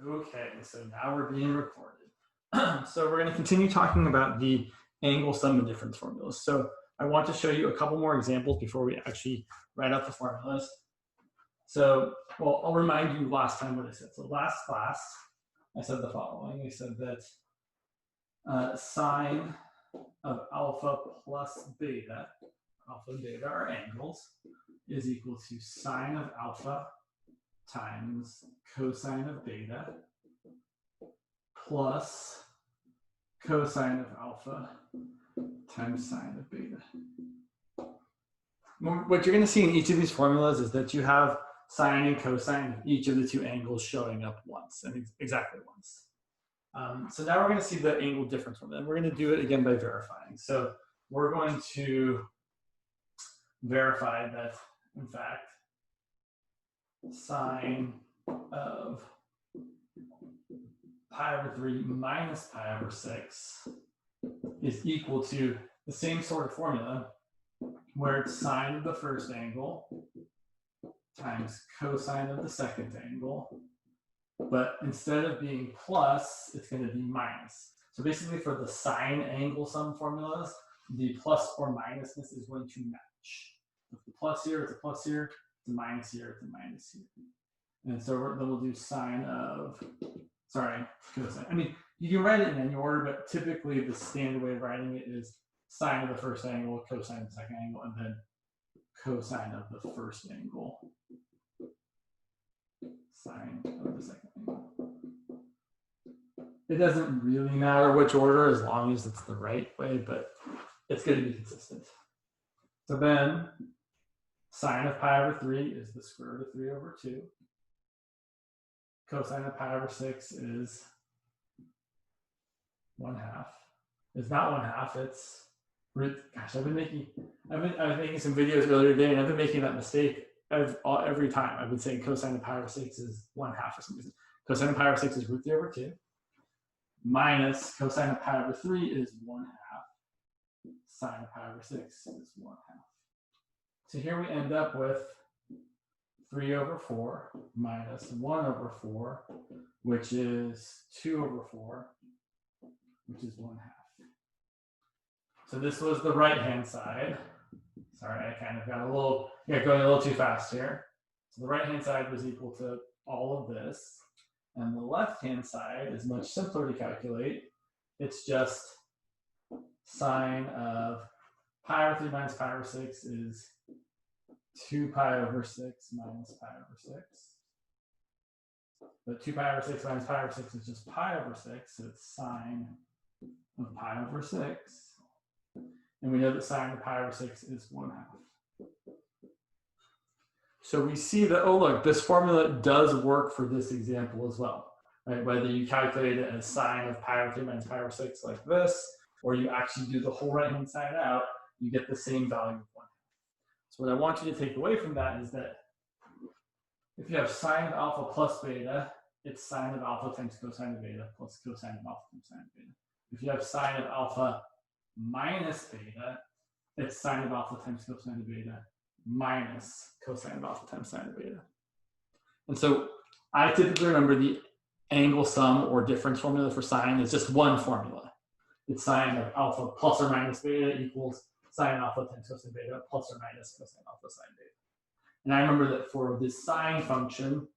Okay, so now we're being recorded. So we're going to continue talking about the angle sum and difference formulas. So I want to show you a couple more examples before we actually write out the formulas. So, well, I'll remind you last time what I said. So last class, I said the following. I said that sine of alpha plus beta, alpha and beta are angles, is equal to sine of alpha times cosine of beta plus cosine of alpha times sine of beta. What you're going to see in each of these formulas is that you have sine and cosine of each of the two angles showing up once, and exactly once. So now we're going to see the angle difference formula, and we're going to do it again by verifying. So we're going to verify that, in fact, sine of pi over 3 minus pi over 6 is equal to the same sort of formula where it's sine of the first angle times cosine of the second angle, but instead of being plus, it's going to be minus. So basically for the sine angle sum formulas, the plus or minusness is going to match. If the plus here, it's a plus here, it's a minus here, it's a minus here. And so then we'll do sine of, sorry, cosine. I mean, you can write it in any order, but typically the standard way of writing it is sine of the first angle, cosine of the second angle, and then cosine of the first angle, sine of the second angle. It doesn't really matter which order as long as it's the right way, but it's going to be consistent. So then sine of pi over 3 is the square root of 3 over 2. Cosine of pi over 6 is 1/2. It's not 1/2, it's root. Gosh, I was making some videos earlier today, and I've been making that mistake every time. I've been saying cosine of pi over 6 is 1/2 for some reason. Cosine of pi over 6 is root 3 over 2. Minus cosine of pi over 3 is 1/2. Sine of pi over 6 is 1/2. So here we end up with 3 over 4 minus 1 over 4, which is 2 over 4, which is 1/2. So this was the right-hand side. Sorry, I kind of got going a little too fast here. So the right-hand side was equal to all of this. And the left-hand side is much simpler to calculate. It's just sine of pi over 3 minus pi over 6 is 2 pi over 6 minus pi over 6. But 2 pi over 6 minus pi over 6 is just pi over 6, so it's sine of pi over 6. And we know that sine of pi over 6 is 1/2. So we see that, oh look, this formula does work for this example as well, right? Whether you calculate it as sine of pi over 3 minus pi over 6 like this, or you actually do the whole right-hand side out, you get the same value of 1/2. So what I want you to take away from that is that if you have sine of alpha plus beta, it's sine of alpha times cosine of beta plus cosine of alpha times sine of beta. If you have sine of alpha minus beta, it's sine of alpha times cosine of beta minus cosine of alpha times sine of beta. And so I typically remember the angle sum or difference formula for sine is just one formula. It's sine of alpha plus or minus beta equals sine alpha times cosine beta plus or minus cosine alpha sine beta. And I remember that for this sine function,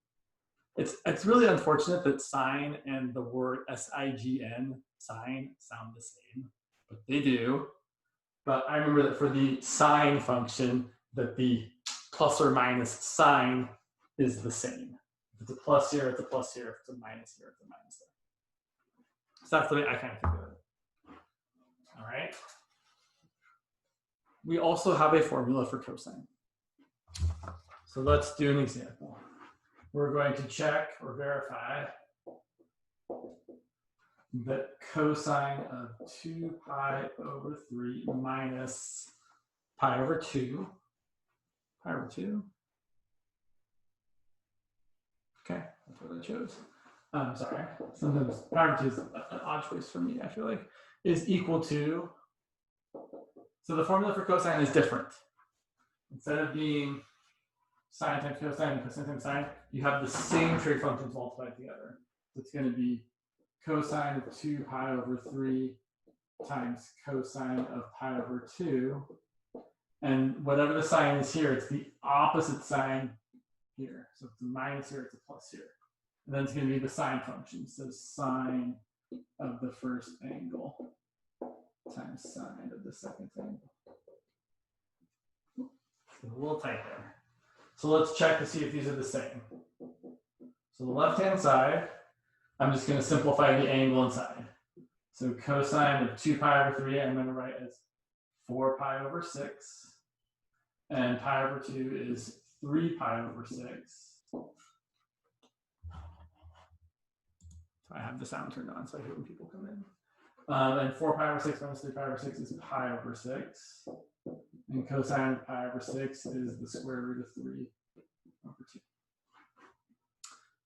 it's really unfortunate that sine and the word S-I-G-N, sine, sound the same, but they do. But I remember that for the sine function, that the plus or minus sign is the same. If it's a plus here, it's a plus here. If it's a minus here, it's a minus there. So that's the way I kind of think of it. All right. We also have a formula for cosine. So let's do an example. We're going to check or verify that cosine of 2 pi over 3 minus pi over 2. Pi over 2. Okay, that's what I chose. I'm sorry. Sometimes pi over 2 is an odd choice for me, I feel like, is equal to. So the formula for cosine is different. Instead of being sine times cosine and cosine times sine, you have the same trig functions multiplied together. it's going to be cosine of 2 pi over 3 times cosine of pi over 2. And whatever the sign is here, it's the opposite sign here. So if it's a minus here, it's a plus here. And then it's going to be the sine function. So sine of the first angle times sine of the second angle. So a little tight there. So let's check to see if these are the same. So the left-hand side, I'm just going to simplify the angle inside. So cosine of 2 pi over 3, I'm going to write as 4 pi over 6. And pi over 2 is 3 pi over 6. So I have the sound turned on so I hear when people come in. And 4 pi over 6 minus 3 pi over 6 is pi over 6. And cosine of pi over 6 is the square root of 3 over 2.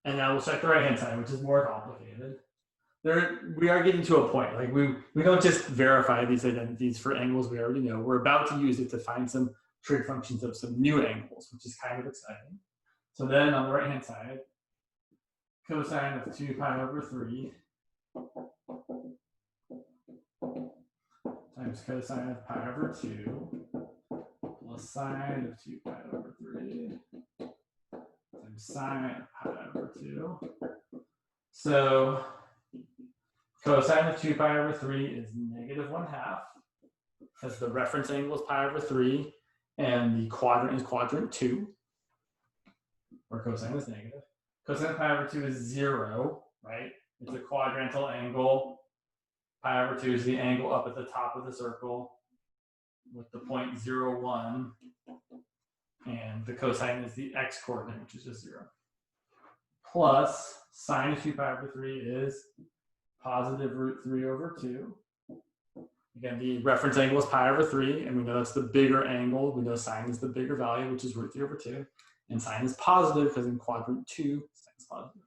And now we'll check the right-hand side, which is more complicated. We are getting to a point. Like we don't just verify these identities for angles we already know. We're about to use it to find some trig functions of some new angles, which is kind of exciting. So then on the right-hand side, cosine of 2 pi over 3 times cosine of pi over 2 plus sine of 2 pi over 3 times sine of pi over 2. So cosine of 2 pi over 3 is negative 1/2, because the reference angle is pi over 3, and the quadrant is quadrant 2, where cosine is negative. Cosine of pi over 2 is 0, right? It's a quadrantal angle. Pi over 2 is the angle up at the top of the circle with the point 0, 1. And the cosine is the x coordinate, which is just 0. Plus sine of 2 pi over 3 is positive root 3 over 2. Again, the reference angle is pi over 3, and we know that's the bigger angle. We know sine is the bigger value, which is root 3 over 2. And sine is positive because in quadrant 2, sine is positive.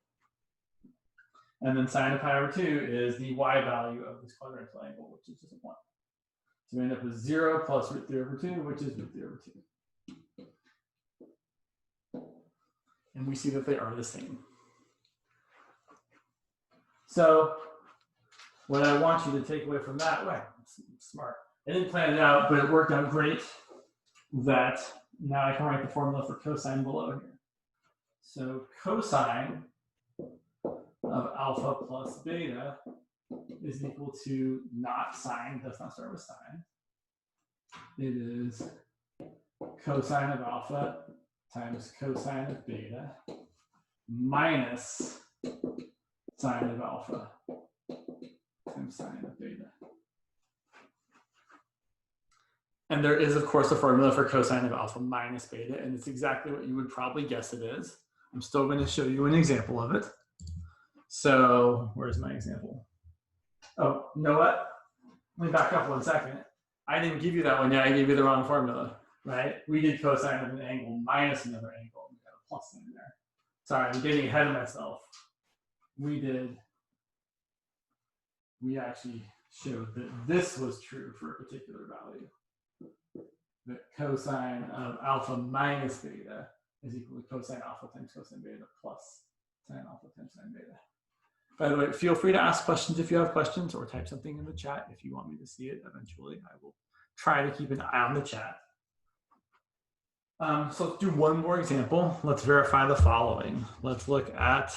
And then sine of pi over 2 is the y value of this quadrantal angle, which is just 1. So we end up with 0 plus root 3 over 2, which is root 3 over 2. And we see that they are the same. So what I want you to take away from that, well, smart. I didn't plan it out, but it worked out great that now I can write the formula for cosine below here. So cosine of alpha plus beta is equal to not sine, does not start with sine. It is cosine of alpha times cosine of beta minus sine of alpha times sine of beta. And there is, of course, a formula for cosine of alpha minus beta, and it's exactly what you would probably guess it is. I'm still going to show you an example of it. So where's my example? Oh, you know what? Let me back up 1 second. I didn't give you that one yet. I gave you the wrong formula, right? We did cosine of an angle minus another angle. We got a plus in there. Sorry, I'm getting ahead of myself. We actually showed that this was true for a particular value. That cosine of alpha minus beta is equal to cosine alpha times cosine beta plus sine alpha times sine beta. By the way, feel free to ask questions if you have questions, or type something in the chat if you want me to see it eventually. I will try to keep an eye on the chat. So let's do one more example. Let's verify the following. Let's look at,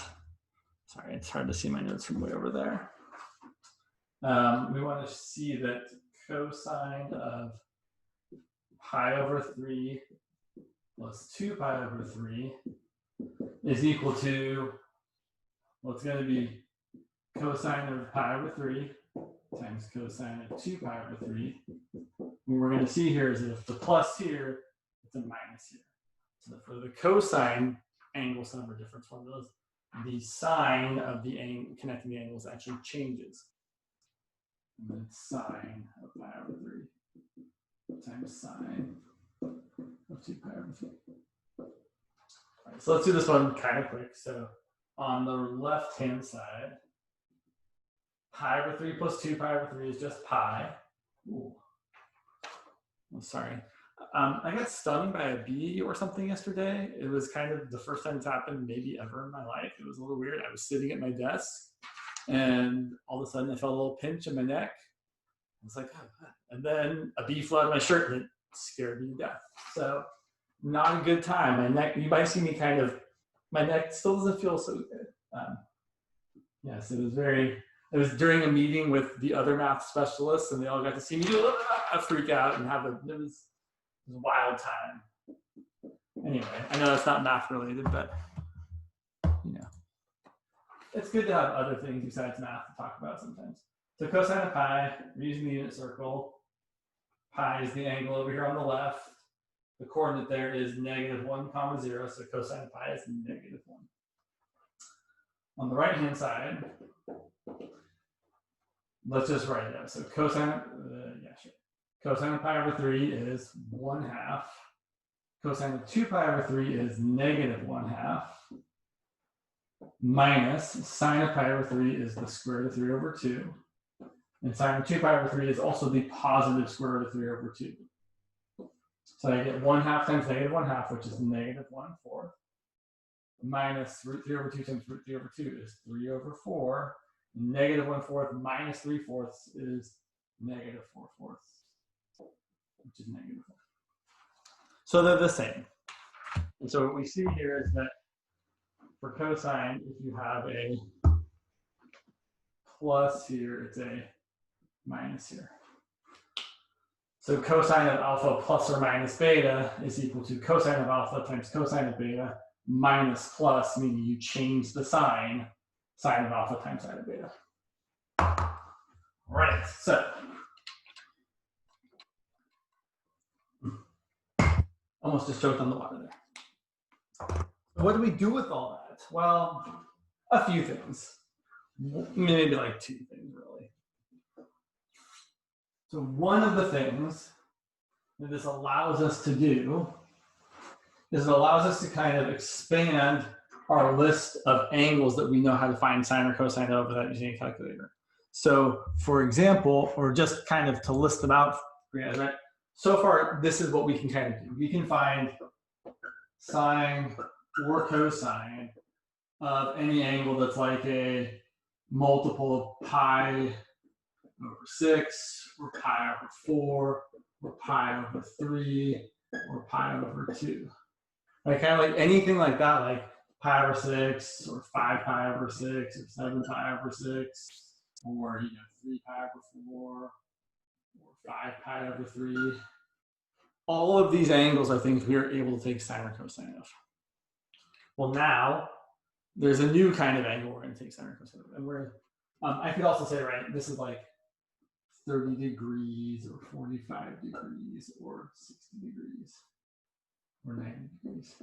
sorry, it's hard to see my notes from way over there. We want to see that cosine of pi over 3 plus 2 pi over 3 is equal to, well, it's going to be cosine of pi over 3 times cosine of 2 pi over 3. What we're going to see here is that if the plus here, it's a minus here. So for the cosine angle sum or difference formulas, the sine of the angle connecting the angles actually changes. And then it's sine of pi over 3 times sine of 2 pi over 3. All right, so let's do this one kind of quick. So on the left-hand side, pi over 3 plus 2 pi over 3 is just pi. Ooh. Oh, sorry. I got stung by a bee or something yesterday. It was kind of the first time it's happened maybe ever in my life. It was a little weird. I was sitting at my desk and all of a sudden I felt a little pinch in my neck. I was like, oh. And then a bee flew out of my shirt and it scared me to death. So not a good time. My neck, you might see me kind of, my neck still doesn't feel so good. Yes, it was during a meeting with the other math specialists and they all got to see me freak out and it was a wild time. Anyway, I know that's not math related, but you know, it's good to have other things besides math to talk about sometimes. So cosine of pi, we're using the unit circle. Pi is the angle over here on the left. The coordinate there is -1, 0, so cosine of pi is -1. On the right-hand side, let's just write it out. So cosine, cosine of pi over 3 is 1/2. Cosine of 2 pi over 3 is -1/2. Minus sine of pi over 3 is the square root of 3 over 2. And sine of 2 pi over 3 is also the positive square root of 3 over 2. So I get 1/2 times -1/2, which is -1/4. Minus root 3 over 2 times root 3 over 2 is 3 over 4. -1/4 minus 3/4 is -4/4, which is -4. So they're the same. And so what we see here is that for cosine, if you have a plus here, it's a minus here. So cosine of alpha plus or minus beta is equal to cosine of alpha times cosine of beta minus plus, meaning you change the sign, sine of alpha times sine of beta. All right, so almost just choked on the water there. What do we do with all that? Well, a few things. Maybe like 2 things, really. So one of the things that this allows us to do is it allows us to kind of expand our list of angles that we know how to find sine or cosine of without using a calculator. So for example, or just kind of to list them out for you guys, right? So far, this is what we can kind of do. We can find sine or cosine of any angle that's like a multiple of pi over 6, or pi over 4, or pi over 3, or pi over 2. Like kind of like anything like that, like pi over 6, or 5 pi over 6, or 7 pi over 6, or 3 pi over 4, or 5 pi over 3. All of these angles, I think, we are able to take sine or cosine of. Well, now there's a new kind of angle we're going to take sine or cosine of, and I could also say, right, this is like 30 degrees, or 45 degrees, or 60 degrees, or 90 degrees.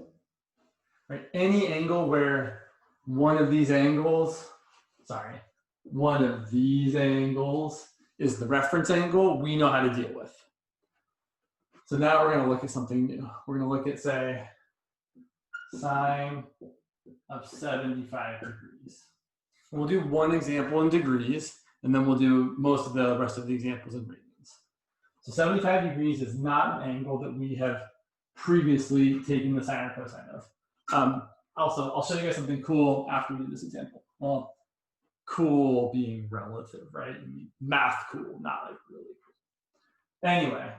Right? Any angle where one of these angles is the reference angle, we know how to deal with. So now we're going to look at something new. We're going to look at, say, sine of 75 degrees. And we'll do one example in degrees, and then we'll do most of the rest of the examples in radians. So 75 degrees is not an angle that we have previously taken the sine or cosine of. Also, I'll show you guys something cool after we do this example. Well, cool being relative, right? I mean, math cool, not like really cool. Anyway,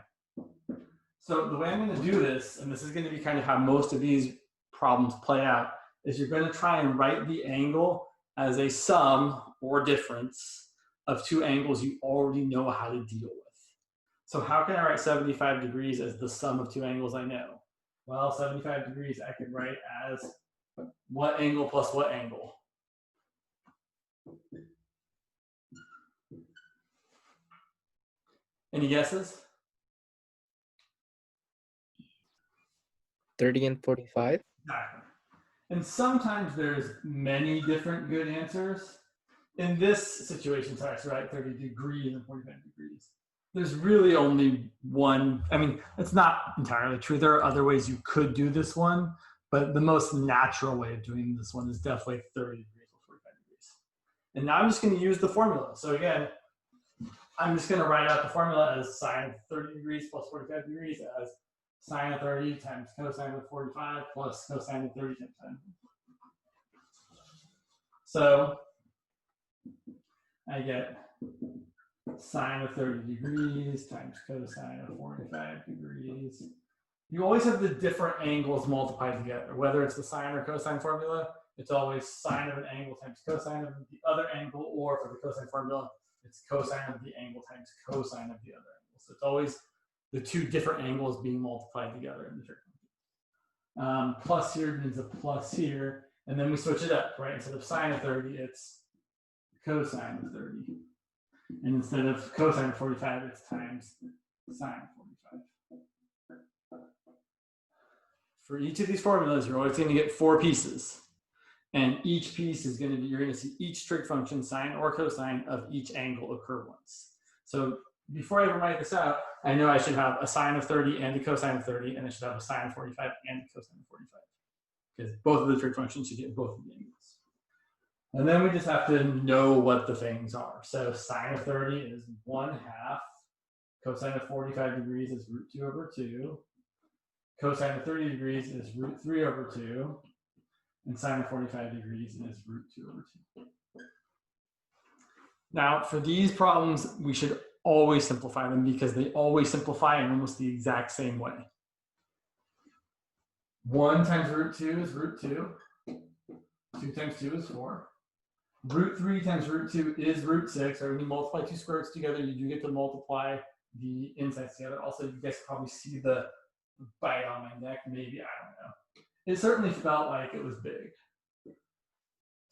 so the way I'm going to do this, and this is going to be kind of how most of these problems play out, is you're going to try and write the angle as a sum or difference of 2 angles you already know how to deal with. So how can I write 75 degrees as the sum of 2 angles I know? Well, 75 degrees I could write as what angle plus what angle? Any guesses? 30 and 45. Exactly. And sometimes there's many different good answers. In this situation, so I have to write 30 degrees and 45 degrees. There's really only one. I mean, it's not entirely true. There are other ways you could do this one, but the most natural way of doing this one is definitely 30 degrees or 45 degrees. And now I'm just going to use the formula. So again, I'm just going to write out the formula as sine of 30 degrees plus 45 degrees as sine of 30 times cosine of 45 plus cosine of 30 times sine. So I get sine of 30 degrees times cosine of 45 degrees. You always have the different angles multiplied together, whether it's the sine or cosine formula. It's always sine of an angle times cosine of the other angle, or for the cosine formula, it's cosine of the angle times cosine of the other angle. So it's always the two different angles being multiplied together in the trigonometry. Plus here means a plus here, and then we switch it up, right? Instead of sine of 30, it's cosine of 30. And instead of cosine of 45, it's times sine of 45. For each of these formulas, you're always going to get 4 pieces. And each piece is going to be, you're going to see each trig function, sine or cosine, of each angle occur once. So before I ever write this out, I know I should have a sine of 30 and a cosine of 30, and I should have a sine of 45 and a cosine of 45. Because both of the trig functions should get both of the angles. And then we just have to know what the things are. So sine of 30 is 1/2. Cosine of 45 degrees is root 2 over 2. Cosine of 30 degrees is root 3 over 2. And sine of 45 degrees is root 2 over 2. Now, for these problems, we should always simplify them because they always simplify in almost the exact same way. 1 times root 2 is root 2. 2 times 2 is 4. Root 3 times root 2 is root 6. Or when you multiply 2 square roots together, you do get to multiply the insides together. Also, you guys probably see the bite on my neck. Maybe, I don't know. It certainly felt like it was big.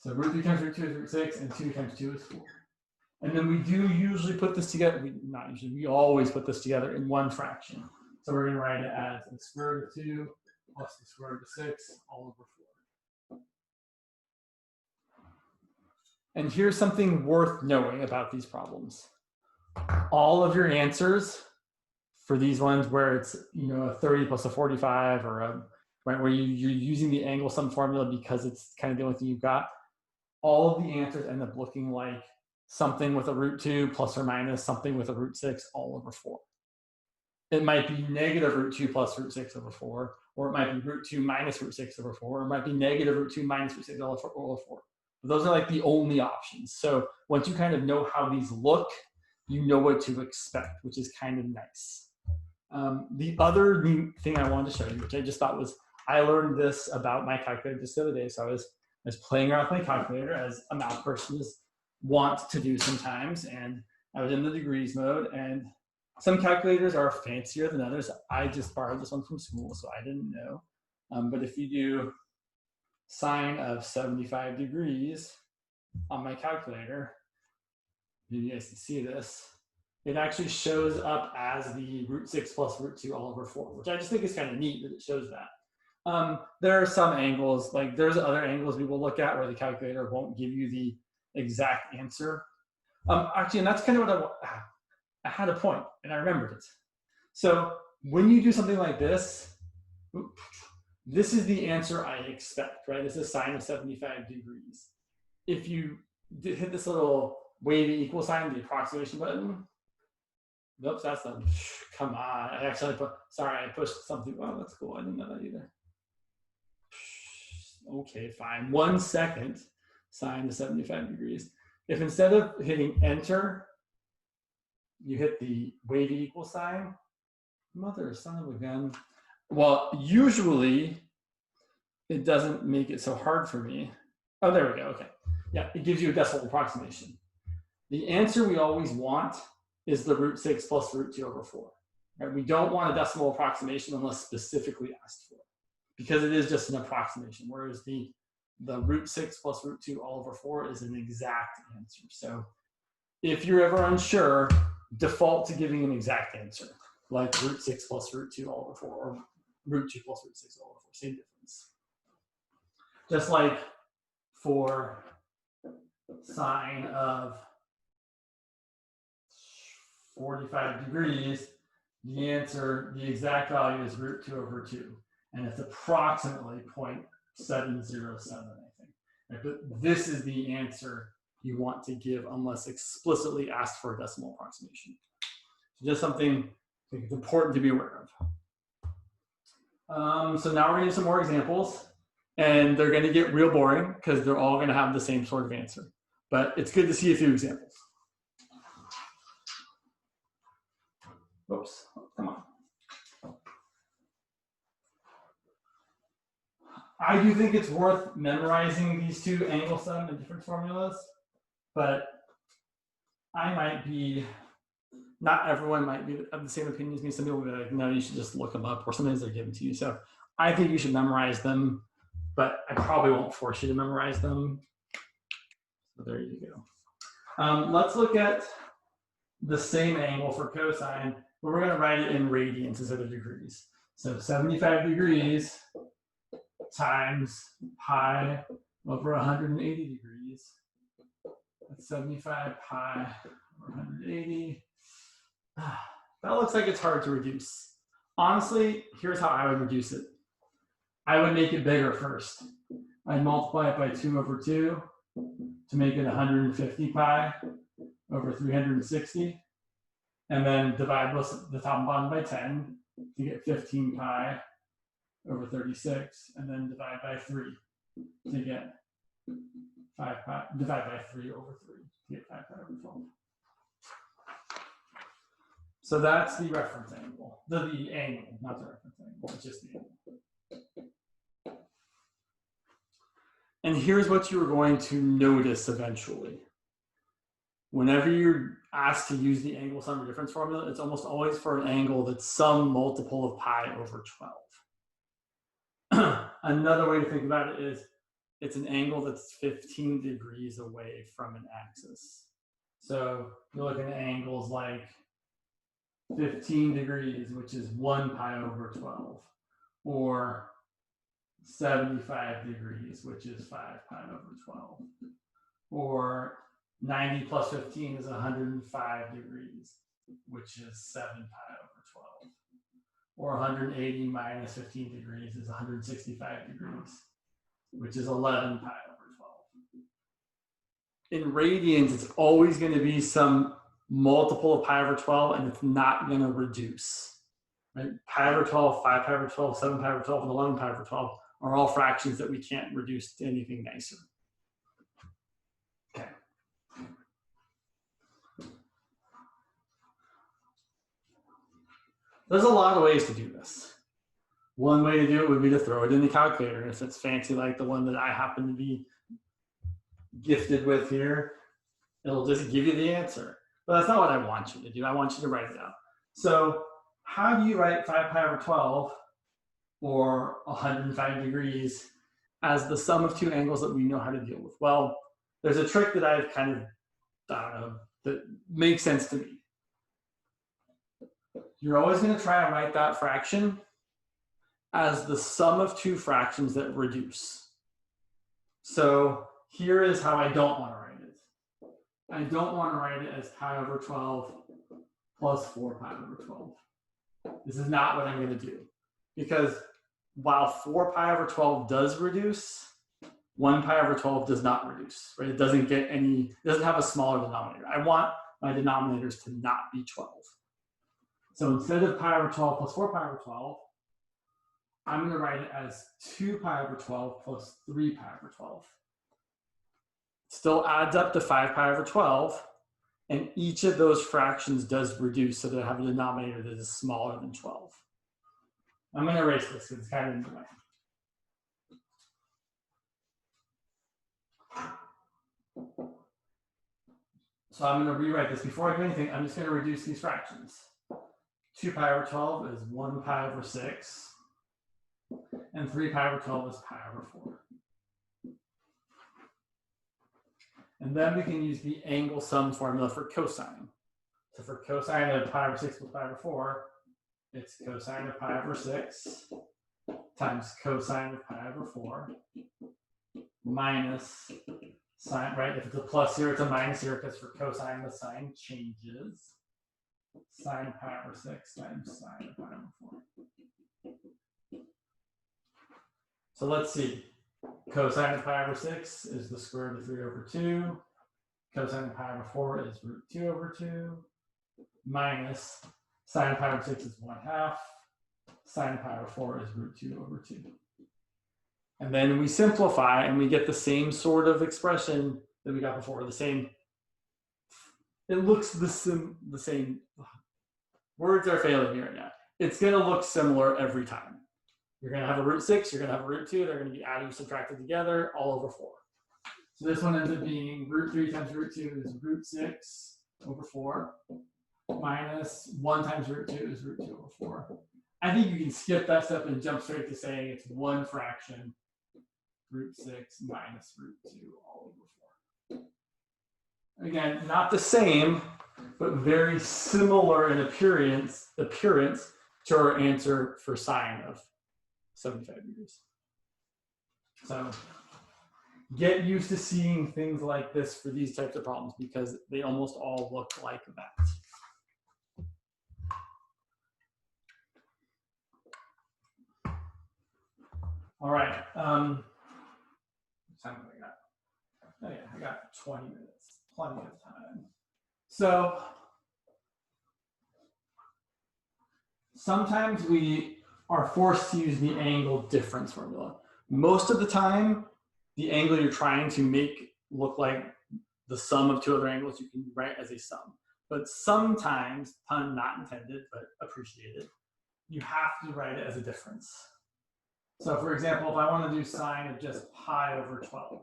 So root 3 times root 2 is root 6, and 2 times 2 is 4. And then we do usually put this together. Not usually, we always put this together in one fraction. So we're going to write it as the square root of 2 plus the square root of 6 all over 4. And here's something worth knowing about these problems. All of your answers for these ones where it's, a 30 plus a 45 or a, right, where you're using the angle sum formula because it's kind of the only thing you've got, all of the answers end up looking like something with a root 2 plus or minus something with a root 6 all over 4. It might be negative root 2 plus root 6 over 4, or it might be root 2 minus root 6 over 4, or it might be negative root 2 minus root 6 all over 4. But those are like the only options. So once you kind of know how these look, you know what to expect, which is kind of nice. The other neat thing I wanted to show you, which I just thought was, I learned this about my calculator just the other day. So I was playing around with my calculator as a math person is want to do sometimes. And I was in the degrees mode, and some calculators are fancier than others. I just borrowed this one from school, so I didn't know. But if you do sine of 75 degrees on my calculator, maybe you guys can see this, it actually shows up as the root 6 plus root 2 all over 4, which I just think is kind of neat that it shows that. There are some angles, like there's other angles we will look at where the calculator won't give you the exact answer. Actually, and that's kind of what I had a point, and I remembered it. So when you do something like this, this is the answer I expect, right? This is sine of 75 degrees. If you hit this little wavy equal sign, the approximation button, oops, that's the, come on, I actually I pushed something, oh, that's cool, I didn't know that either. Okay, fine, 1 second, sine of 75 degrees. If instead of hitting enter, you hit the wavy equal sign, mother, son of a gun. Well, usually it doesn't make it so hard for me. Oh, there we go, okay. Yeah, it gives you a decimal approximation. The answer we always want is the root 6 plus root 2 over 4. Right? We don't want a decimal approximation unless specifically asked for, because it is just an approximation, whereas the root 6 plus root 2 all over 4 is an exact answer. So if you're ever unsure, default to giving an exact answer, like root 6 plus root 2 all over 4, or root 2 plus root 6 all over 4, same difference. Just like for sine of 45 degrees, the answer, the exact value is root 2 over 2. And it's approximately 0.707, I think. Right? But this is the answer you want to give unless explicitly asked for a decimal approximation. So just something I think it's important to be aware of. So now we're going to do some more examples, and they're going to get real boring because they're all going to have the same sort of answer. But it's good to see a few examples. Oops, come on. I do think it's worth memorizing these two angle sum and difference formulas, but I might be, not everyone might be of the same opinion as me. Some people will be like, no, you should just look them up, or sometimes they're given to you. So I think you should memorize them, but I probably won't force you to memorize them. So there you go. Let's look at the same angle for cosine, but we're going to write it in radians instead of degrees. So 75 degrees times pi over 180 degrees. That's 75 pi over 180. That looks like it's hard to reduce. Honestly, here's how I would reduce it. I would make it bigger first. I'd multiply it by 2 over 2 to make it 150 pi over 360. And then divide the top and bottom by 10 to get 15 pi over 36. And then divide by 3 to get 5 pi, divide by 3 over 3 to get 5 pi over 12. So that's the reference angle, the angle, not the reference angle, it's just the angle. And here's what you're going to notice eventually. Whenever you're asked to use the angle sum or difference formula, it's almost always for an angle that's some multiple of pi over 12. Another way to think about it is it's an angle that's 15 degrees away from an axis. So you look at angles like 15 degrees, which is 1 pi over 12, or 75 degrees, which is 5 pi over 12, or 90 plus 15 is 105 degrees, which is 7 pi over 12, or 180 minus 15 degrees is 165 degrees, which is 11 pi over 12. In radians, it's always going to be some multiple of pi over 12, and it's not going to reduce. Right? Pi over 12, 5 pi over 12, 7 pi over 12, and 11 pi over 12 are all fractions that we can't reduce to anything nicer. Okay. There's a lot of ways to do this. One way to do it would be to throw it in the calculator. And if it's fancy like the one that I happen to be gifted with here, it'll just give you the answer. But that's not what I want you to do. I want you to write it out. So how do you write 5 pi over 12 or 105 degrees as the sum of two angles that we know how to deal with? Well, there's a trick that I've kind of, I don't know, that makes sense to me. You're always going to try and write that fraction as the sum of two fractions that reduce. So here is how I don't want to write it. I don't want to write it as pi over 12 plus 4 pi over 12. This is not what I'm going to do. Because while 4 pi over 12 does reduce, 1 pi over 12 does not reduce. Right? It doesn't get any, it doesn't have a smaller denominator. I want my denominators to not be 12. So instead of pi over 12 plus 4 pi over 12, I'm going to write it as 2 pi over 12 plus 3 pi over 12. Still adds up to 5 pi over 12, and each of those fractions does reduce so that I have a denominator that is smaller than 12. I'm going to erase this because it's kind of in the way. So I'm going to rewrite this. Before I do anything, I'm just going to reduce these fractions. 2 pi over 12 is 1 pi over 6, and 3 pi over 12 is pi over 4. And then we can use the angle sum formula for cosine. So for cosine of pi over 6 plus pi over 4, it's cosine of pi over 6 times cosine of pi over 4 minus sine, right? If it's a plus here, it's a minus here because for cosine, the sign changes. Sine pi over 6 times sine of pi over 4. So let's see. Cosine of pi over 6 is the square root of 3 over 2. Cosine of pi over 4 is root 2 over 2. Minus sine of pi over 6 is 1/2. sine of pi over 4 is root 2 over 2. And then we simplify and we get the same sort of expression that we got before, the same, it looks the same, words are failing me right now. It's gonna look similar every time. You're gonna have a root 6, you're gonna have a root 2, they're gonna be added or subtracted together, all over 4. So this one ends up being root 3 times root 2 is root 6 over 4, minus 1 times root 2 is root 2 over 4. I think you can skip that step and jump straight to saying it's one fraction, root 6 minus root 2 all over 4. Again, not the same, but very similar in appearance to our answer for sine of 75 degrees. So get used to seeing things like this for these types of problems because they almost all look like that. All right. What time have I got? Oh yeah, I got 20 minutes, plenty of time. So sometimes we are forced to use the angle difference formula. Most of the time, the angle you're trying to make look like the sum of two other angles you can write as a sum. But sometimes, pun not intended, but appreciated, you have to write it as a difference. So for example, if I want to do sine of just pi over 12,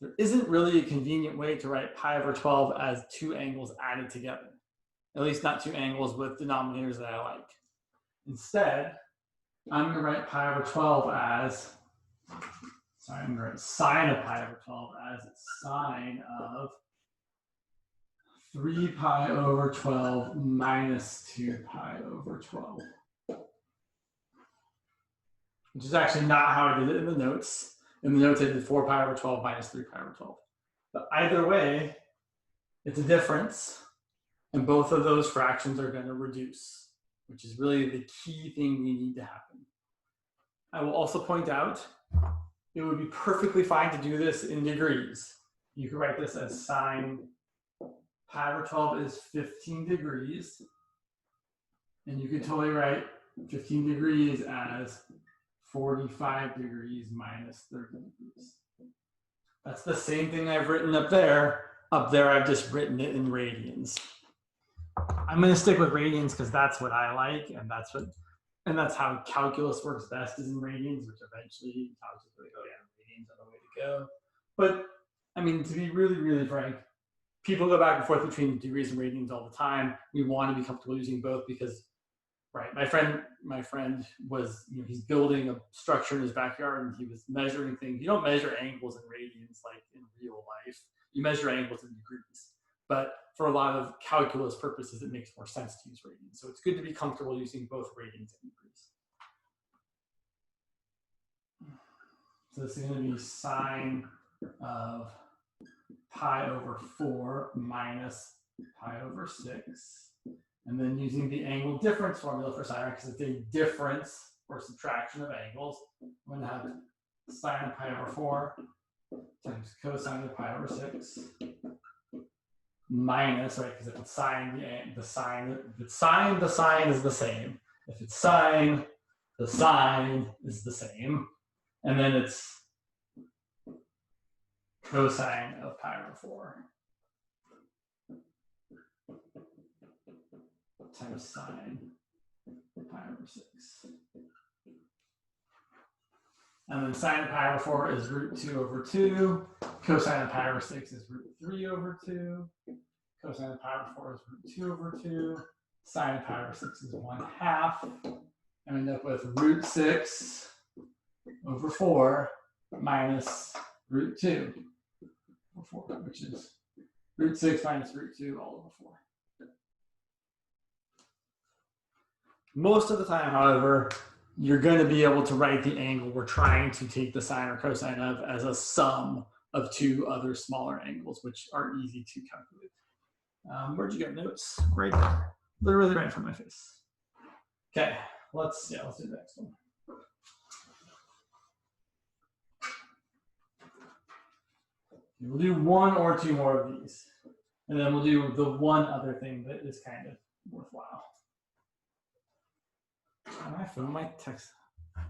there isn't really a convenient way to write pi over 12 as two angles added together. At least not two angles with denominators that I like. Instead, I'm going to write pi over 12 as, sorry, I'm going to write sine of pi over 12 as sine of 3 pi over 12 minus 2 pi over 12. Which is actually not how I did it in the notes. In the notes, I did 4 pi over 12 minus 3 pi over 12. But either way, it's a difference. And both of those fractions are going to reduce, which is really the key thing we need to happen. I will also point out, it would be perfectly fine to do this in degrees. You could write this as sine pi over 12 is 15 degrees. And you could totally write 15 degrees as 45 degrees minus 30 degrees. That's the same thing I've written up there. Up there, I've just written it in radians. I'm going to stick with radians because that's what I like, and that's how calculus works best is in radians, which eventually calculus will go, yeah, radians are the way to go. But I mean, to be really, really frank, people go back and forth between degrees and radians all the time. We want to be comfortable using both because, right, my friend was, he's building a structure in his backyard and he was measuring things. You don't measure angles in radians like in real life. You measure angles in degrees. But for a lot of calculus purposes, it makes more sense to use radians. So it's good to be comfortable using both radians and degrees. So this is going to be sine of pi over 4 minus pi over 6. And then using the angle difference formula for sine, because it's a difference or subtraction of angles, I'm going to have sine of pi over 4 times cosine of pi over 6 minus, right, because if it's sine, the sine is the same. If it's sine, the sine is the same. And then it's cosine of pi over 4 times sine pi over 6. And then sine of pi over 4 is root 2 over 2. Cosine of pi over 6 is root 3 over 2. Cosine of pi over 4 is root 2 over 2. Sine of pi over 6 is 1/2. And I end up with root 6 over 4 minus root 2 over 4, which is root 6 minus root 2 all over 4. Most of the time, however, you're going to be able to write the angle we're trying to take the sine or cosine of as a sum of two other smaller angles, which are easy to calculate. Where'd you get notes? Right there. Literally right in front of my face. Okay, let's do the next one. We'll do one or two more of these. And then we'll do the one other thing that is kind of worthwhile. on my phone, my text. I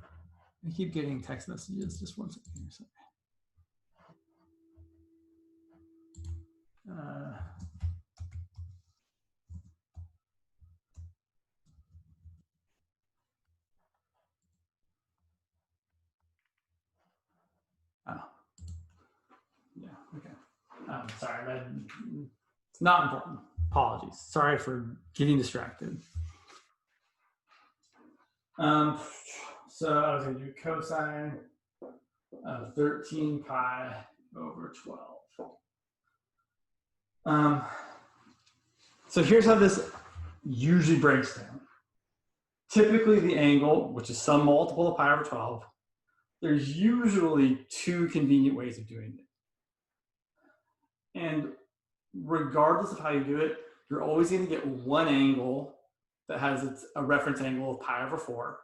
keep getting text messages. Just one second here. Sorry. Oh, yeah, okay. Sorry, it's not important. Apologies. Sorry for getting distracted. So I was going to do cosine of 13 pi over 12. So here's how this usually breaks down. Typically the angle, which is some multiple of pi over 12, there's usually two convenient ways of doing it. And regardless of how you do it, you're always going to get one angle that has a reference angle of pi over 4.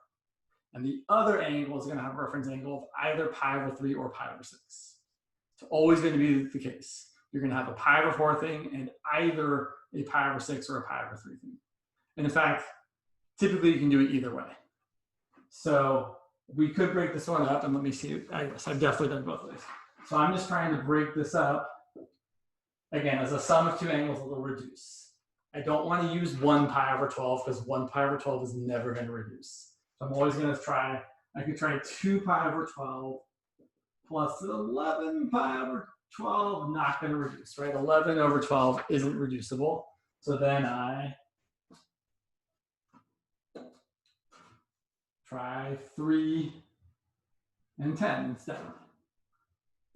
And the other angle is going to have a reference angle of either pi over 3 or pi over 6. It's always going to be the case. You're going to have a pi over 4 thing and either a pi over 6 or a pi over 3 thing. And in fact, typically you can do it either way. So we could break this one up, and let me see. I guess I've definitely done both ways. So I'm just trying to break this up. Again, as a sum of two angles, it will reduce. I don't want to use 1 pi over 12 because 1 pi over 12 is never going to reduce. So I'm always going to try, I could try 2 pi over 12 plus 11 pi over 12, not going to reduce, right? 11 over 12 isn't reducible. So then I try 3 and 10 instead.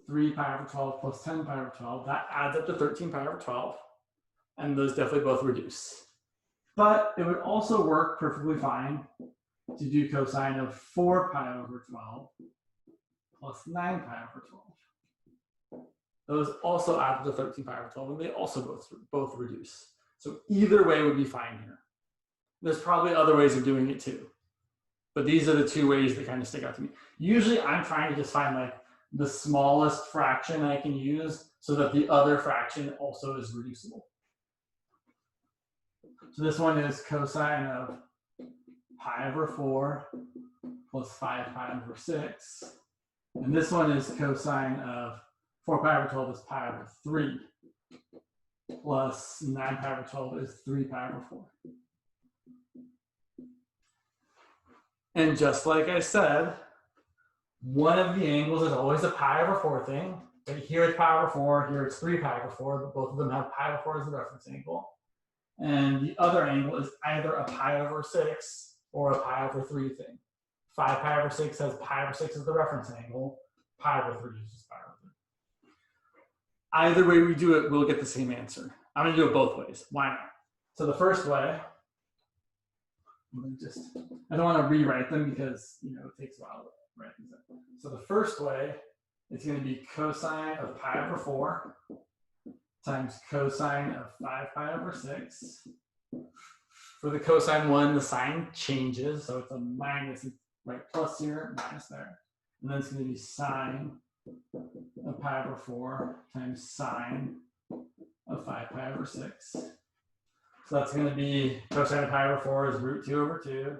3 pi over 12 plus 10 pi over 12, that adds up to 13 pi over 12. And those definitely both reduce. But it would also work perfectly fine to do cosine of 4 pi over 12 plus 9 pi over 12. Those also add to 13 pi over 12, and they also both reduce. So either way would be fine here. There's probably other ways of doing it too. But these are the two ways that kind of stick out to me. Usually I'm trying to just find like the smallest fraction I can use so that the other fraction also is reducible. So this one is cosine of pi over 4 plus 5 pi over 6. And this one is cosine of 4 pi over 12 is pi over 3 plus 9 pi over 12 is 3 pi over 4. And just like I said, one of the angles is always a pi over 4 thing. But here it's pi over 4, here it's 3 pi over 4, but both of them have pi over 4 as the reference angle. And the other angle is either a pi over 6 or a pi over 3 thing. 5 pi over 6 has pi over 6 as the reference angle. Pi over 3 is just pi over 3. Either way we do it, we'll get the same answer. I'm going to do it both ways. Why not? So the first way, I don't want to rewrite them because it takes a while to write these up. So the first way, it's going to be cosine of pi over 4 times cosine of 5 pi over 6. For the cosine one, the sign changes, so it's a minus, right? Plus here, minus there. And then it's going to be sine of pi over 4 times sine of 5 pi over 6. So that's going to be cosine of pi over 4 is root 2 over 2.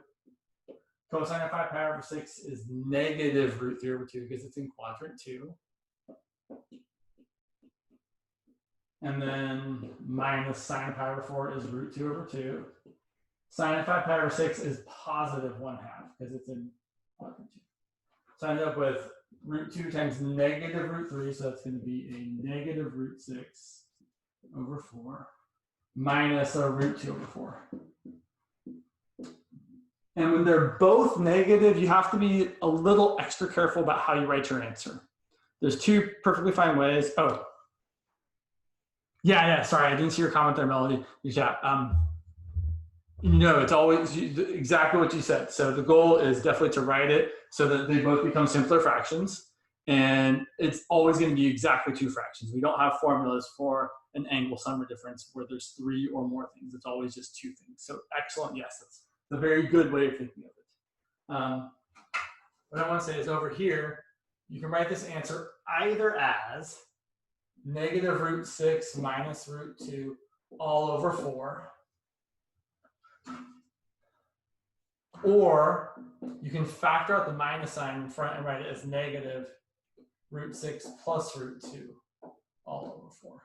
Cosine of 5 pi over 6 is negative root 3 over 2 because it's in quadrant 2. And then minus sine of pi over 4 is root 2 over 2. Sine of 5 pi over 6 is positive 1/2 because it's in quadrant 2. So I end up with root 2 times negative root 3, so that's going to be a negative root 6 over 4 minus a root 2 over 4. And when they're both negative, you have to be a little extra careful about how you write your answer. There's two perfectly fine ways. Oh, yeah, sorry, I didn't see your comment there, Melody. Yeah, it's always exactly what you said. So the goal is definitely to write it so that they both become simpler fractions. And it's always going to be exactly 2 fractions. We don't have formulas for an angle sum or difference where there's 3 or more things. It's always just 2 things. So excellent, yes, that's a very good way of thinking of it. What I want to say is over here, you can write this answer either as negative root 6 minus root 2 all over 4. Or you can factor out the minus sign in front and write it as negative root 6 plus root 2 all over 4.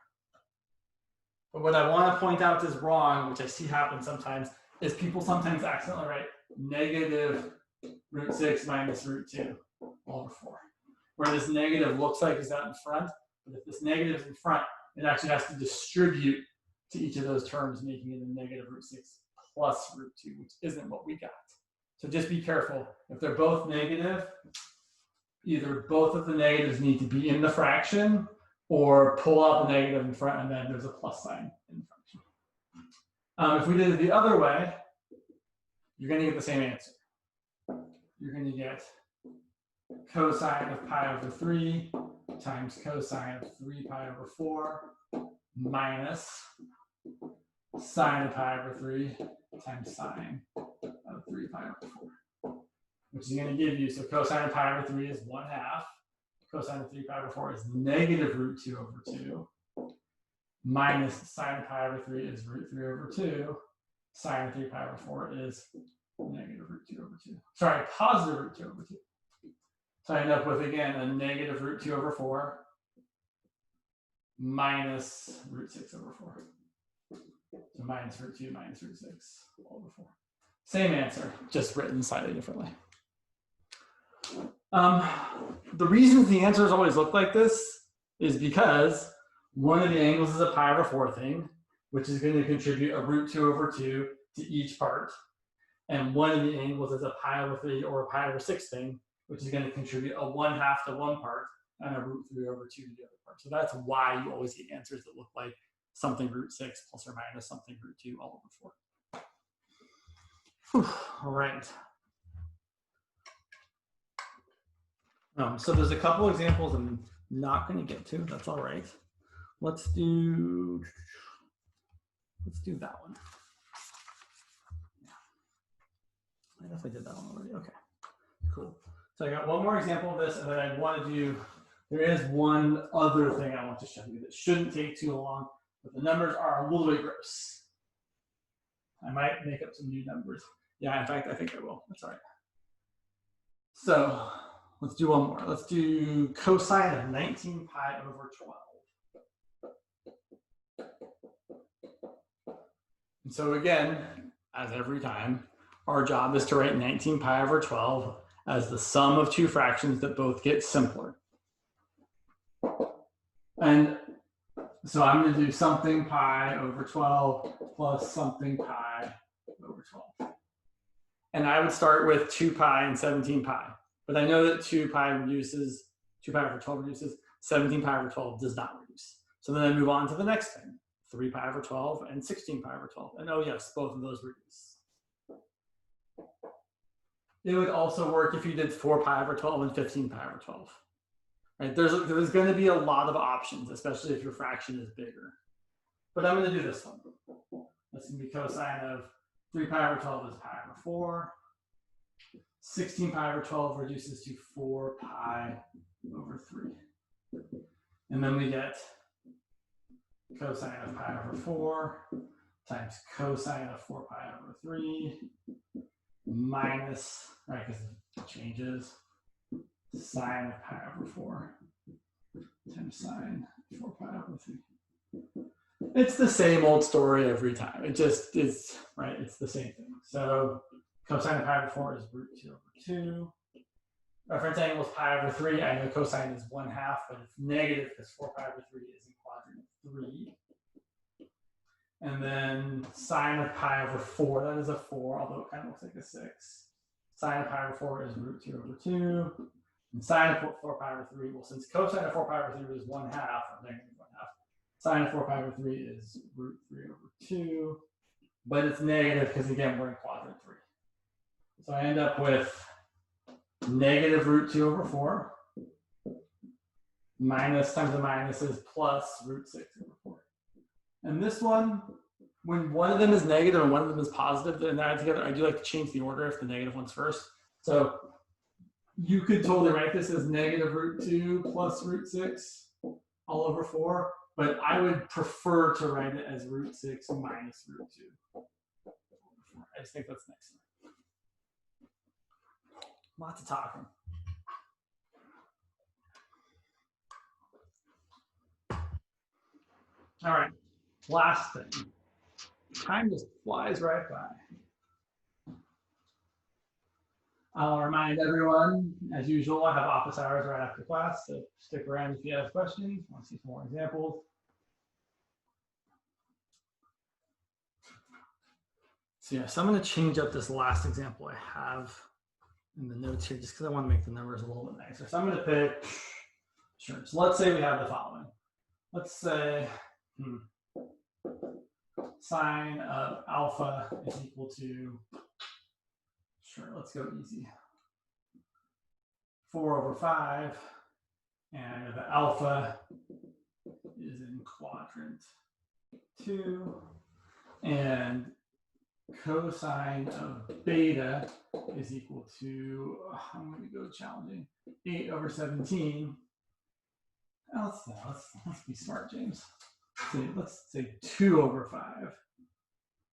But what I want to point out is wrong, which I see happen sometimes, is people sometimes accidentally write negative root 6 minus root 2 all over 4. Where this negative looks like it's out in front, but if this negative is in front, it actually has to distribute to each of those terms, making it a negative root 6 plus root 2, which isn't what we got. So just be careful. If they're both negative, either both of the negatives need to be in the fraction, or pull out the negative in front and then there's a plus sign in the fraction. If we did it the other way, you're going to get the same answer. You're going to get cosine of pi over 3 times cosine of 3 pi over 4 minus sine of pi over 3 times sine of 3 pi over 4, which is going to give you, so cosine of pi over 3 is 1/2. Cosine of 3 pi over 4 is negative root 2 over 2, minus sine of pi over 3 is root 3 over 2. Sine of 3 pi over 4 is negative root 2 over 2. Sorry, positive root 2 over 2. So I end up with, again, a negative root 2 over 4 minus root 6 over 4. So minus root 2 minus root 6 all over 4. Same answer, just written slightly differently. The reason the answers always look like this is because one of the angles is a pi over 4 thing, which is going to contribute a root 2 over 2 to each part. And one of the angles is a pi over 3 or a pi over 6 thing, which is going to contribute a 1/2 to one part and a root 3 over 2 to the other part. So that's why you always get answers that look like something root 6 plus or minus something root 2 all over 4. Whew, all right. So there's a couple examples I'm not going to get to. That's all right. Let's do that one. I guess I did that one already. Okay, cool. So I got one more example of this, and then I want to do, there is one other thing I want to show you that shouldn't take too long, but the numbers are a little bit gross. I might make up some new numbers. Yeah, in fact, I think I will. That's all right. So let's do one more. Let's do cosine of 19 pi over 12. And so again, as every time, our job is to write 19 pi over 12 as the sum of two fractions that both get simpler. And so I'm going to do something pi over 12 plus something pi over 12. And I would start with 2 pi and 17 pi. But I know that 2 pi reduces, 2 pi over 12 reduces, 17 pi over 12 does not reduce. So then I move on to the next thing, 3 pi over 12 and 16 pi over 12. And oh yes, both of those reduce. It would also work if you did 4 pi over 12 and 15 pi over 12. Right? There's going to be a lot of options, especially if your fraction is bigger. But I'm going to do this one. That's going to be cosine of 3 pi over 12 is pi over 4. 16 pi over 12 reduces to 4 pi over 3. And then we get cosine of pi over 4 times cosine of 4 pi over 3 minus, right, because it changes, sine of pi over 4 times sine 4 pi over 3. It's the same old story every time. It just is, right, it's the same thing. So cosine of pi over 4 is root 2 over 2. Reference angle is pi over 3. I know cosine is 1/2, but it's negative because 4 pi over 3 is in quadrant 3. And then sine of pi over 4, that is a 4, although it kind of looks like a 6. Sine of pi over 4 is root 2 over 2. And sine of 4 pi over 3, well, since cosine of 4 pi over 3 is 1/2, or negative 1/2, sine of 4 pi over 3 is root 3 over 2. But it's negative because, again, we're in quadrant 3. So I end up with negative root 2 over 4 minus times the minus is plus root 6 over 4. And this one, when one of them is negative and one of them is positive, then add together, I do like to change the order if the negative one's first. So you could totally write this as negative root 2 plus root 6 all over 4, but I would prefer to write it as root 6 minus root 2. I just think that's nicer. Lots of talking. All right, last thing. Time just flies right by. I'll remind everyone, as usual, I have office hours right after class, so stick around if you have questions, want to see some more examples. So yeah, so I'm going to change up this last example I have in the notes here, just because I want to make the numbers a little bit nicer. So I'm going to pick, sure, so let's say we have the following. Let's say sine of alpha is equal to, sure, let's go easy, 4/5, and the alpha is in quadrant 2, and cosine of beta is equal to, I'm going to go challenging, 8/17. Let's be smart, James. Let's say 2/5.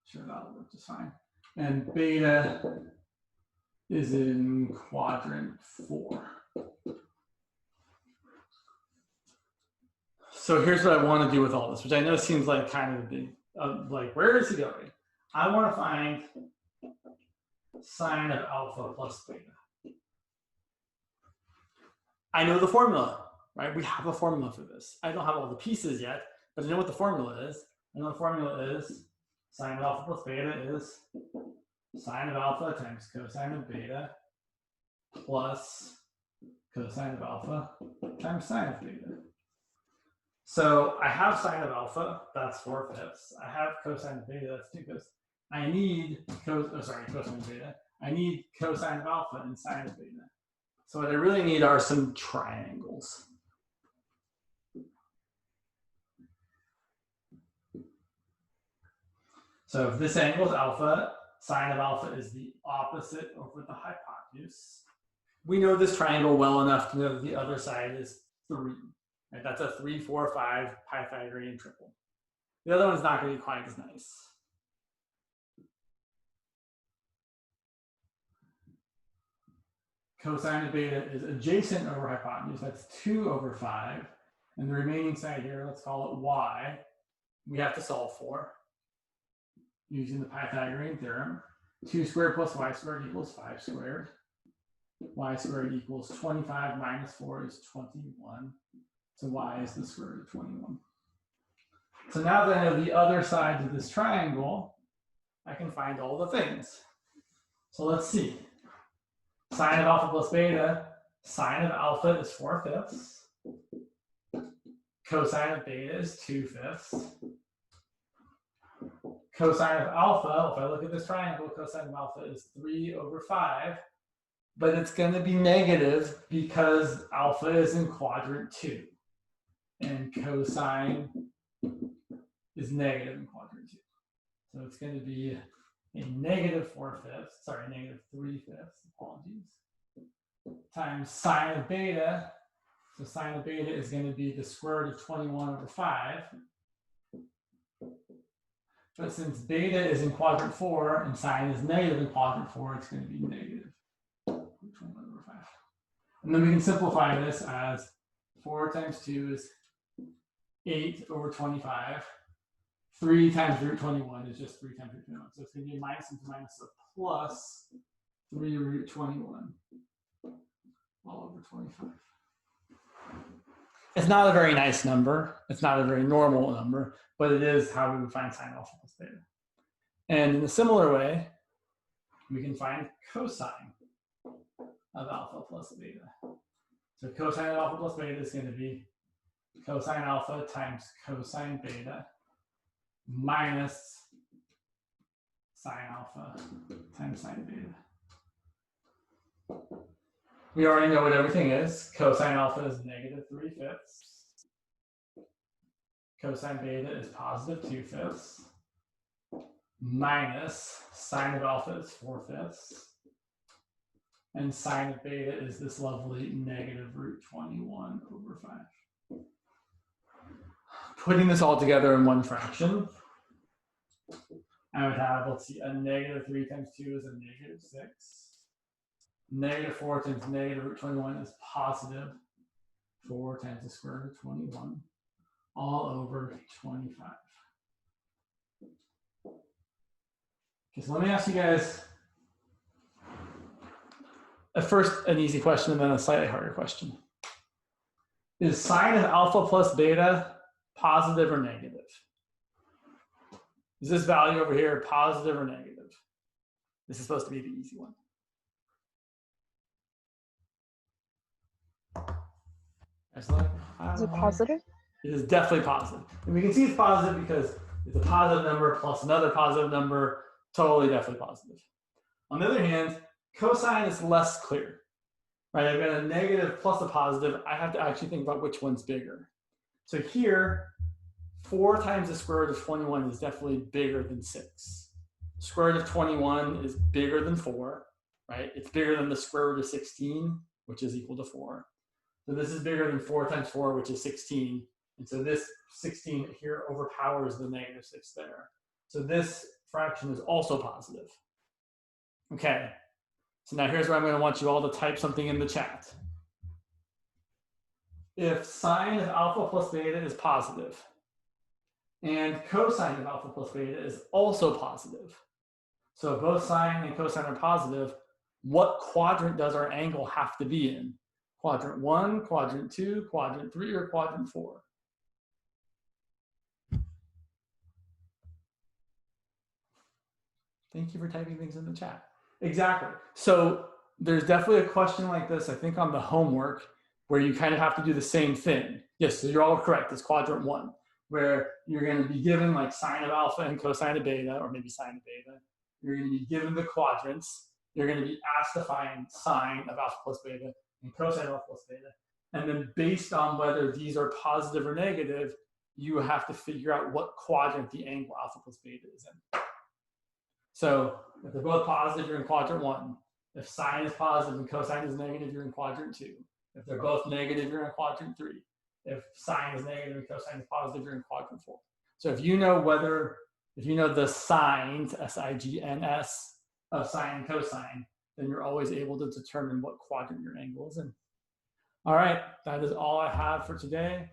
Sure, that'll work just fine. And beta is in quadrant 4. So here's what I want to do with all this, which I know seems like kind of a big, like, where is he going? I want to find sine of alpha plus beta. I know the formula, right? We have a formula for this. I don't have all the pieces yet, but I know what the formula is. I know the formula is sine of alpha plus beta is sine of alpha times cosine of beta plus cosine of alpha times sine of beta. So I have sine of alpha, that's 4/5. I have cosine of beta, that's 2/5. I need cosine of beta. I need cosine of alpha and sine of beta. So what I really need are some triangles. So if this angle is alpha, sine of alpha is the opposite over the hypotenuse. We know this triangle well enough to know that the other side is 3. Right? That's a 3, 4, 5 Pythagorean triple. The other one's not going to be quite as nice. Cosine of beta is adjacent over hypotenuse. That's 2/5. And the remaining side here, let's call it y, we have to solve for using the Pythagorean theorem. 2 squared plus y squared equals 5 squared. Y squared equals 25 minus 4 is 21. So y is the square root of 21. So now that I know the other sides of this triangle, I can find all the things. So let's see. Sine of alpha plus beta, sine of alpha is 4/5. Cosine of beta is 2/5. Cosine of alpha, if I look at this triangle, cosine of alpha is 3/5, but it's going to be negative because alpha is in quadrant 2. And cosine is negative in quadrant 2. So it's going to be a negative 3/5, apologies, times sine of beta. So sine of beta is going to be the square root of 21/5. But since beta is in quadrant 4 and sine is negative in quadrant 4, it's going to be negative 21/5. And then we can simplify this as 4 times 2 is 8/25. 3 times root 21 is just 3 times root 21. So it's going to be a minus into minus, so plus 3 root 21 all over 25. It's not a very nice number. It's not a very normal number, but it is how we would find sine alpha plus beta. And in a similar way, we can find cosine of alpha plus beta. So cosine of alpha plus beta is going to be cosine alpha times cosine beta minus sine alpha times sine beta. We already know what everything is. Cosine alpha is negative 3/5. Cosine beta is positive 2/5. Minus sine of alpha is 4/5. And sine of beta is this lovely negative root 21/5. Putting this all together in one fraction, I would have, let's see, a negative 3 times 2 is a negative 6. negative 4 times negative root 21 is positive 4 times the square root of 21 all over 25. Okay, so let me ask you guys at first an easy question and then a slightly harder question. Is sine of alpha plus beta positive or negative? Is this value over here positive or negative? This is supposed to be the easy one. Excellent. Is it positive? It is definitely positive. And we can see it's positive because it's a positive number plus another positive number, totally definitely positive. On the other hand, cosine is less clear, right? I've got a negative plus a positive. I have to actually think about which one's bigger. So here, 4 times the square root of 21 is definitely bigger than 6. Square root of 21 is bigger than 4, right? It's bigger than the square root of 16, which is equal to 4. So this is bigger than 4 times 4, which is 16. And so this 16 here overpowers the negative 6 there. So this fraction is also positive. Okay, so now here's where I'm going to want you all to type something in the chat. If sine of alpha plus beta is positive, and cosine of alpha plus beta is also positive, so both sine and cosine are positive, what quadrant does our angle have to be in? Quadrant 1, quadrant 2, quadrant 3, or quadrant 4? Thank you for typing things in the chat. Exactly. So there's definitely a question like this, I think, on the homework where you kind of have to do the same thing. Yes, so you're all correct. It's quadrant 1, where you're going to be given like sine of alpha and cosine of beta, or maybe sine of beta. You're going to be given the quadrants. You're going to be asked to find sine of alpha plus beta and cosine of alpha plus beta. And then based on whether these are positive or negative, you have to figure out what quadrant the angle alpha plus beta is in. So if they're both positive, you're in quadrant 1. If sine is positive and cosine is negative, you're in quadrant 2. If they're both negative, you're in quadrant 3. If sine is negative and cosine is positive, you're in quadrant 4. So if you know the signs, S-I-G-N-S, of sine and cosine, then you're always able to determine what quadrant your angle is in. All right, that is all I have for today.